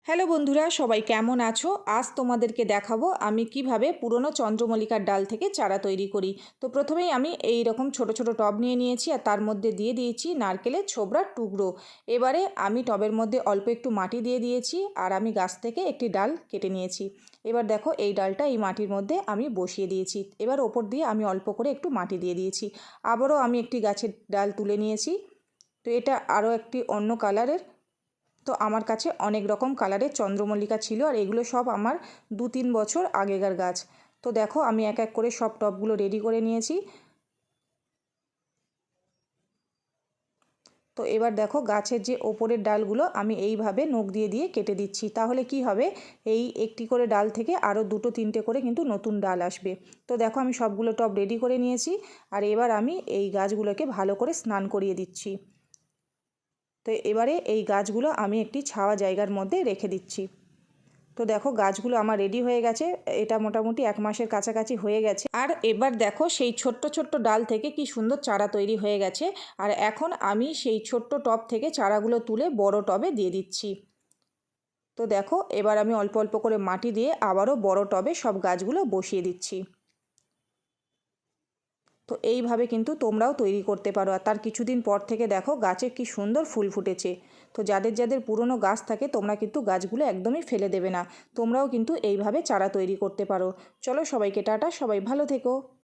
Hello বন্ধুরা, সবাই কেমন আছো? আজ তোমাদেরকে দেখাবো আমি কিভাবে পুরনো চন্দ্রমল্লিকার ডাল থেকে চারা তৈরি করি। তো প্রথমেই আমি এই রকম ছোট ছোট টব নিয়ে নিয়েছি আর তার মধ্যে দিয়ে দিয়েছি নারকেলের ছোবড়ার টুকরো। এবারে আমি টবের মধ্যে অল্প একটু মাটি দিয়ে দিয়েছি আর আমি গাছ থেকে একটি ডাল কেটে নিয়েছি। এবার দেখো এই ডালটা এই মাটির মধ্যে আমি বসিয়ে দিয়েছি। এবার ওপর দিয়ে আমি অল্প করে একটু মাটি দিয়ে দিয়েছি। আবারও আমি একটি গাছের ডাল তুলে নিয়েছি। তো এটা আরও একটি অন্য কালারের। তো আমার কাছে অনেক রকম কালারের চন্দ্রমল্লিকা ছিল আর এগুলো সব আমার 2-3 বছর আগেকার গাছ। তো দেখো আমি এক এক করে সব টবগুলো রেডি করে নিয়েছি। তো এবার দেখো গাছের যে ওপরের ডালগুলো আমি এইভাবে নখ দিয়ে দিয়ে কেটে দিচ্ছি। তাহলে কি হবে, এই একটি করে ডাল থেকে আরও 2-3টে করে কিন্তু নতুন ডাল আসবে। তো দেখো আমি সবগুলো টব রেডি করে নিয়েছি আর এবার আমি এই গাছগুলোকে ভালো করে স্নান করিয়ে দিচ্ছি। তো এবারে এই গাছগুলো আমি একটি ছাওয়া জায়গার মধ্যে রেখে দিচ্ছি। তো দেখো গাছগুলো আমার রেডি হয়ে গেছে। এটা মোটামুটি 1 মাসের কাছাকাছি হয়ে গেছে। আর এবার দেখো সেই ছোট্ট ছোট্ট ডাল থেকে কি সুন্দর চারা তৈরি হয়ে গেছে। আর এখন আমি সেই ছোট্ট টব থেকে চারাগুলো তুলে বড় টবে দিয়ে দিচ্ছি। তো দেখো এবার আমি অল্প অল্প করে মাটি দিয়ে আবারও বড় টবে সব গাছগুলো বসিয়ে দিচ্ছি। তো এইভাবে কিন্তু তোমরাও তৈরি করতে পারো। আর তার কিছুদিন পর থেকে দেখো গাছে কি সুন্দর ফুল ফুটেছে। তো যাদের যাদের পুরনো গাছ থাকে তোমরা কিন্তু গাছগুলো একদমই ফেলে দেবে না। তোমরাও কিন্তু এইভাবে চারা তৈরি করতে পারো। চলো সবাইকে টাটা, সবাই ভালো থেকো।